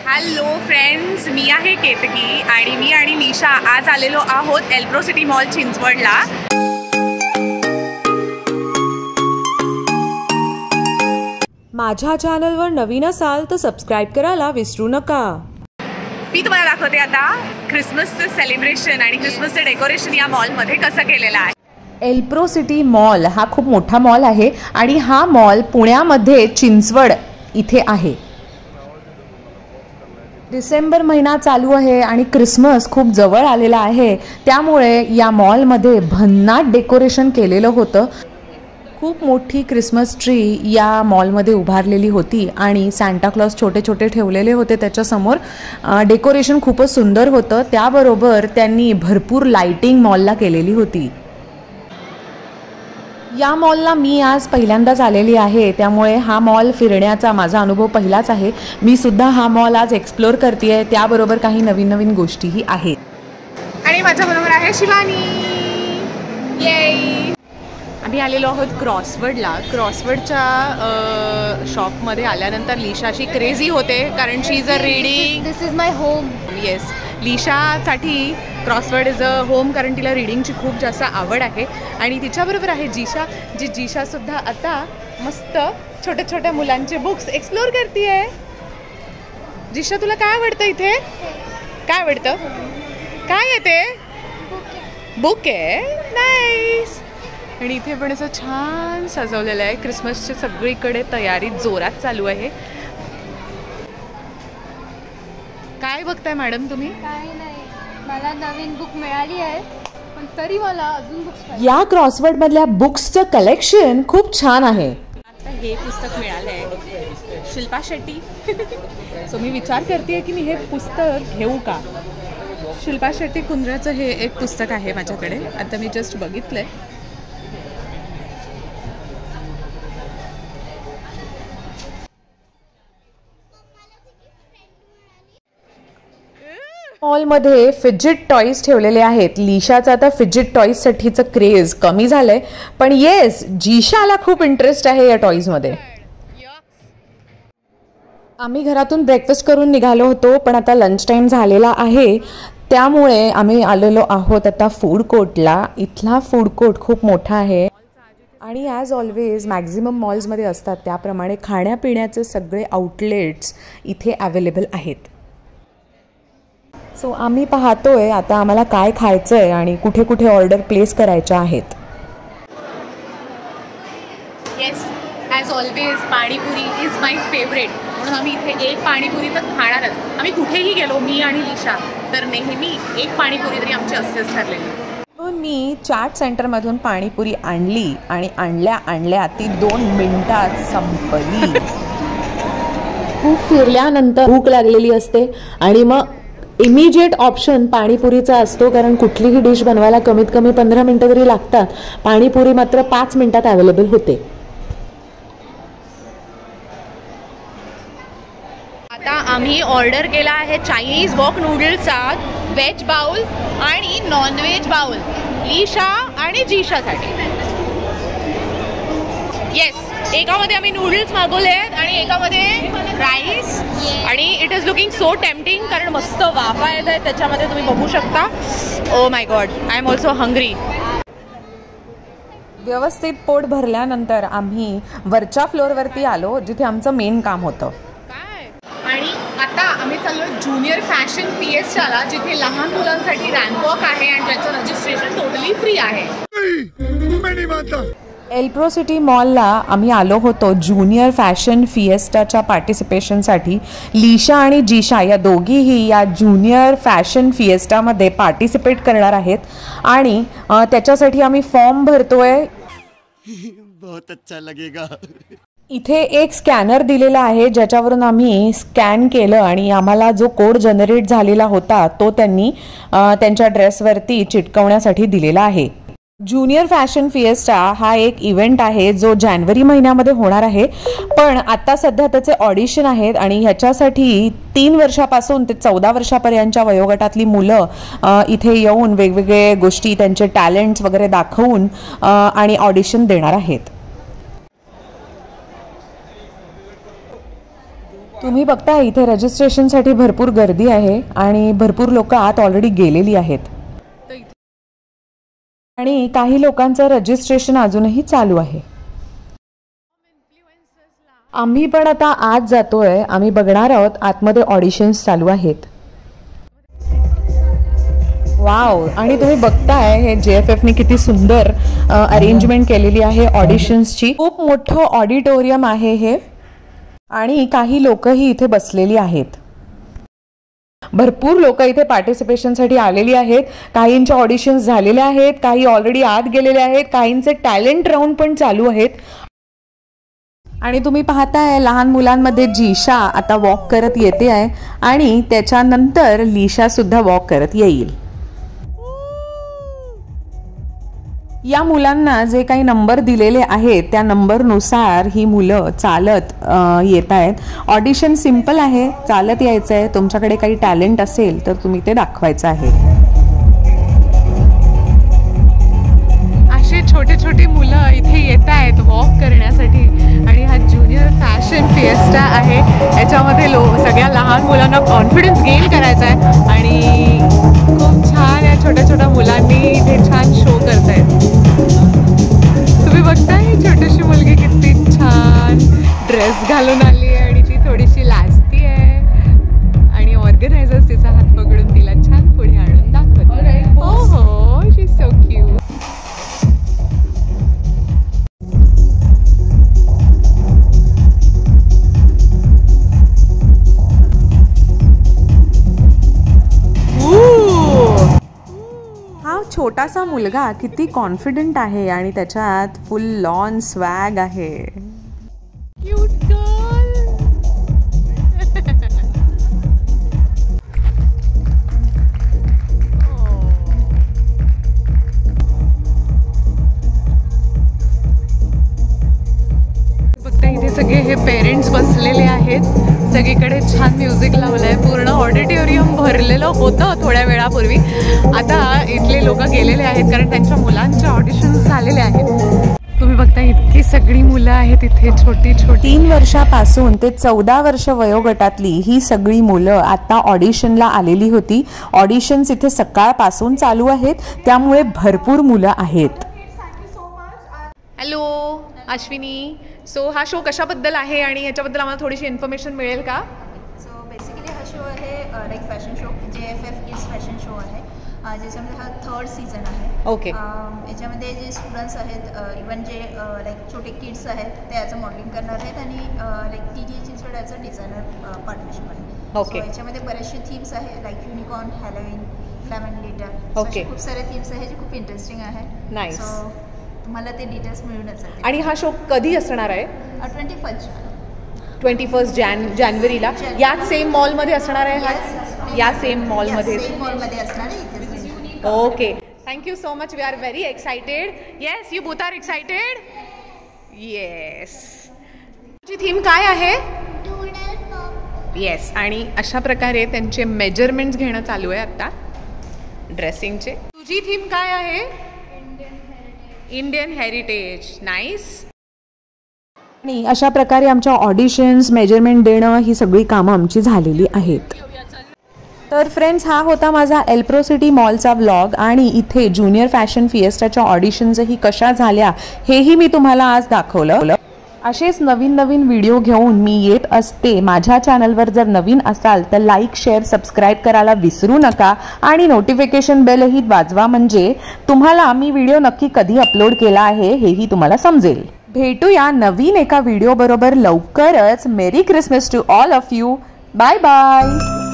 Hello friends, मी आहे केतकी आणि मी आणि निशा आज आलेलो आहोत एल्प्रो सिटी मॉल चिंचवडला। माझ्या चॅनलवर नवीन असाल तर सबस्क्राइब करायला विसरू नका। मी तुम्हाला दाखवते आता क्रिसमसचं सेलिब्रेशन आणि क्रिसमसचं डेकोरेशन या मॉलमध्ये कसं केलेलं आहे। एल्प्रो सिटी मॉल हा खूप मोठा मॉल आहे आणि हा मॉल पुण्यामध्ये चिंचवड इथे आहे। डिसेंबर महिना चालू आहे आणि क्रिसमस खूप जवळ आलेला आहे, त्यामुळे या मॉलमध्ये भन्नाट डेकोरेशन केलेलं होतं। खूप मोठी क्रिसमस ट्री या मॉलमध्ये उभारलेली होती आणि सांता क्लॉज छोटे छोटे ठेवलेले होते त्याच्यासमोर। डेकोरेशन खूपच सुंदर होतं, त्याबरोबर त्यांनी भरपूर लाइटिंग मॉलला केलेली होती। या मॉलला मी आज पहिल्यांदाच आलेली आहे, त्यामुळे हा मॉल फिरण्याचा माझा अनुभव पहिलाच आहे। मी सुद्धा हा मॉल आज एक्सप्लोर करतेय, त्याबरोबर काही नवीन नवीन गोष्टीही आहेत। आणि माझ्याबरोबर आहे शिवानी। ये आम्ही आलेलो आहोत क्रॉसवर्डला। क्रॉसवर्डच्या शॉपमध्ये आल्यानंतर लिशाची क्रेझी होते, कारण she is a reading. This is my home. Yes, लिशासाठी क्रॉसवर्ड इज अ होम, कारण तिला रीडिंगची खूप जास्त आवड आहे। आणि तिच्याबरोबर आहे जिशा, जी जिशासुद्धा आता मस्त छोट्या छोट्या मुलांचे बुक्स एक्सप्लोर करते। जिशा, तुला काय आवडतं इथे? काय आवडतं? काय आहे ते? बुक आहे। नाईस। आणि इथे पण असं छान सजवलेलं आहे। क्रिसमसची सगळीकडे तयारी जोरात चालू आहे। काय बघताय मॅडम तुम्ही? काय नाही, मला नवीन बुक मिळाली आहे, पण तरी मला अजून बुक्स। या क्रॉसवर्ड मधल्या बुक्सचं कलेक्शन खूप छान आहे। आता हे पुस्तक मिळालं आहे शिल्पा शेट्टी। सो मी विचार करते की मी हे पुस्तक घेऊ का। शिल्पा शेट्टी कुंद्राचं हे एक पुस्तक आहे माझ्याकडे, आता मी जस्ट बघितलंय। मॉलमध्ये फिजिट टॉयज ठेवलेले आहेत। लिशाचं आता फिजिट टॉयजसाठीचं क्रेज कमी झालंय, पण येस, जिशाला खूप इंटरेस्ट आहे या टॉयजमध्ये। आम्ही घरातून ब्रेकफास्ट करून निघालो होतो, पण आता लंच टाइम झालेला आहे, त्यामुळे आम्ही आलेलो आहोत आता फूड कोर्टला। इथला फूड कोर्ट खूप मोठा आहे आणि ॲज ऑलवेज मॅक्झिमम मॉल्समध्ये असतात त्याप्रमाणे खाण्यापिण्याचे सगळे आउटलेट्स इथे अवेलेबल आहेत। सो आम्ही पाहतोय आता आम्हाला काय खायचंय आणि कुठे कुठे ऑर्डर प्लेस करायच्या आहेत। Yes, as always panipuri is my favourite, म्हणून आम्ही इथे एक पाणीपुरी तर खाणारच। आम्ही कुठेही गेलो, मी आणि लिशा, तर नेहमी एक पाणीपुरी तरी आमची असतेच ठरलेली। मी चाट सेंटरमधून पाणीपुरी आणली आणि आणल्या ती 2 मिनिटात संपली। खूप फिरल्यानंतर भूक लागलेली असते आणि मग इमिजिएट ऑप्शन पाणीपुरीचा असतो, कारण कुठलीही डिश बनवायला कमीत कमी 15 मिनिटं तरी लागतात। पाणीपुरी मात्र 5 मिनिटात अवेलेबल होते। आता आम्ही ऑर्डर केला आहे चायनीज वॉक नूडल्सचा व्हेज बाउल आणि नॉन व्हेज बाउल लिशा आणि जिशासाठी। येस, एकामध्ये आम्ही नूडल्स मागवले आहेत आणि एकामध्ये राईस, आणि it is looking so tempting, कारण मस्त वाफा येत आहे त्याच्यामध्ये, तुम्ही बघू शकता। Oh my God, I am also hungry. व्यवस्थित पोट भरल्यानंतर आम्ही वरच्या फ्लोअरवरती आलो, जिथे आमचं मेन काम होतं। आणि आता आम्ही चाललो ज्युनियर फॅशन फिएस्टाला, जिथे लहान मुलांसाठी रॅम्प वॉक आहे आणि त्याचं रजिस्ट्रेशन टोटली फ्री आहे। एल्प्रो सिटी मॉलला आम्ही आलो होतो ज्युनियर फॅशन फिएस्टाच्या पार्टिसिपेशनसाठी। लिशा आणि जिशा या दोघीही या ज्युनियर फॅशन फिएस्टामध्ये पार्टिसिपेट करणार आहेत आणि त्याच्यासाठी आम्ही फॉर्म भरतोय। बहुत अच्छा लगेगा। इथे एक स्कॅनर दिलेला आहे, ज्याच्यावरून आम्ही स्कॅन केलं आणि आम्हाला जो कोड जनरेट झालेला होता तो त्यांनी त्यांच्या ड्रेसवरती चिटकवण्यासाठी दिलेला आहे। ज्युनियर फॅशन फिएस्टा हा एक इव्हेंट आहे जो जानेवारी महिन्यामध्ये होणार आहे, पण आता सध्या त्याचे ऑडिशन आहेत आणि ह्याच्यासाठी 3 वर्षापासून ते 14 वर्षापर्यंतच्या वयोगटातली मुलं इथे येऊन वेगवेगळे गोष्टी, त्यांचे टॅलेंट्स वगैरे दाखवून आणि ऑडिशन देणार आहेत। तुम्ही बघता इथे रजिस्ट्रेशनसाठी भरपूर गर्दी आहे आणि भरपूर लोक आत ऑलरेडी गेलेली आहेत आणि काही लोकांचं रजिस्ट्रेशन अजूनही चालू आहे. आम्ही पण आता आत जातोय. आम्ही बघणार आहोत आतमध्ये ऑडिशन्स चालू आहेत. वाव. आणि तुम्ही बघताय हे JFFने किती सुंदर अरेंजमेंट केलेली आहे ऑडिशन्सची. खूप मोठं ऑडिटोरियम आहे हे आणि काही लोकही इथे बसलेली आहेत. भरपूर लोक इथे पार्टिसिपेशनसाठी आलेली आहेत. काहींचे ऑडिशन्स झालेले आहेत, काही ऑलरेडी आत गेलेले आहेत, काहींचे टॅलेंट राऊंड पण चालू आहेत. आणि तुम्ही पाहताय लहान मुलांमध्ये जीशा आता वॉक करत येते आहे आणि त्याच्यानंतर लिशा सुद्धा वॉक करत येईल. या मुलांना जे काही नंबर दिलेले आहेत त्या नंबरनुसार ही मुलं चालत येत आहेत. ऑडिशन सिंपल आहे, चालत यायचं आहे. तुमच्याकडे काही टॅलेंट असेल तर तुम्ही ते दाखवायचं आहे. असे छोटे छोटे मुलं इथे येत आहेत वॉक करण्यासाठी आणि हा ज्युनियर फॅशन फिएस्टा आहे. याच्यामध्ये सगळ्या लहान मुलांना कॉन्फिडन्स गेन करायचा आहे आणि खूप छान या छोट्या छोट्या मुलांनी इथे छान शो करतायत. तुम्ही बघताय छोटीशी मुलगी किती छान ड्रेस घालून आली आहे आणि ती थोडीशी लाजती आहे आणि ऑर्गनायझर्स तिचा हात पकडून तिला छान पुढे आणून दाखवते. हो हो, शी इज सो क्यूट. छोटासा मुलगा किती कॉन्फिडंट आहे आणि त्याच्यात फुल लॉन स्वॅग आहे. Cute girl. बघता इथे सगळे हे पेरेंट्स बसलेले आहेत. सगळीकडे छान म्युझिक लावलंय. पूर्ण ऑडिटोरियम भरलेलं होतं थोड्या वेळापूर्वी. आता इथले लोक गेलेले आहेत कारण त्यांच्या मुलांचे ऑडिशन झालेले आहेत. तुम्ही बघता इतकी सगळी मुलं आहेत इथे छोटी छोटी. 3 वर्षापासून ते 14 वर्ष वयोगटातली ही सगळी मुलं आता ऑडिशनला आलेली होती. ऑडिशन्स इथे सकाळपासून चालू आहेत, त्यामुळे भरपूर मुलं आहेत. हॅलो अश्विनी. सो हा शो कशाबद्दल आहे आणि याच्याबद्दल आम्हाला थोडीशी इन्फॉर्मेशन मिळेल का? सो बेसिकली हा शो आहे like fashion show. JFF kids fashion show आहे ज्याच्यामध्ये हा 3rd सीझन आहे. ओके. याच्यामध्ये जे स्टुडंट्स आहेत इवन जे लाईक छोटे किड्स आहेत ते याचं मॉडेलिंग करणार आहेत आणि लाईक TDH याचं डिझायनर पार्टनरशिप आहे. ओके. याच्यामध्ये बरेचसे थीम्स आहे like unicorn, Halloween, flamingo glitter. Okay. खूप सारे थीम्स आहे जे खूप इंटरेस्टिंग आहे. नाईस. सो तुम्हाला ते डिटेल्स मिळूनच आहे. आणि हा शो कधी असणार आहे? 21 जानेवारीला याच सेम मॉलमध्ये असणार आहे? या सेम मॉलमध्ये असणार आहे. Okay. Thank you so much. We are very excited. Yes, you both are excited. Yes. तुझी थीम काय आहे? येस. आणि अशा प्रकारे त्यांचे मेजरमेंट्स घेणं चालू आहे आता ड्रेसिंगचे. तुझी थीम काय आहे? Indian heritage. नाईस. आणि अशा प्रकारे आमच्या ऑडिशन्स, मेजरमेंट देणं ही सगळी कामं आमची झालेली आहेत. तर फ्रेंड्स, हा होता माझा एल्प्रो सिटी मॉलचा व्लॉग आणि इथे ज्युनियर फॅशन फिएस्टाच्या ऑडिशन्सही कशा झाल्या हेही मी तुम्हाला आज दाखवलं. असेच नवीन नवीन व्हिडिओ घेऊन मी येत असते. माझ्या चॅनलवर जर नवीन असाल तर लाईक, शेअर, सबस्क्राईब करायला विसरू नका आणि नोटिफिकेशन बेलही वाजवा म्हणजे तुम्हाला मी व्हिडिओ नक्की कधी अपलोड केला आहे हेही तुम्हाला समजेल. भेटूया नवीन एका व्हिडिओ बरोबर लवकरच. Merry Christmas to all of you. Bye bye.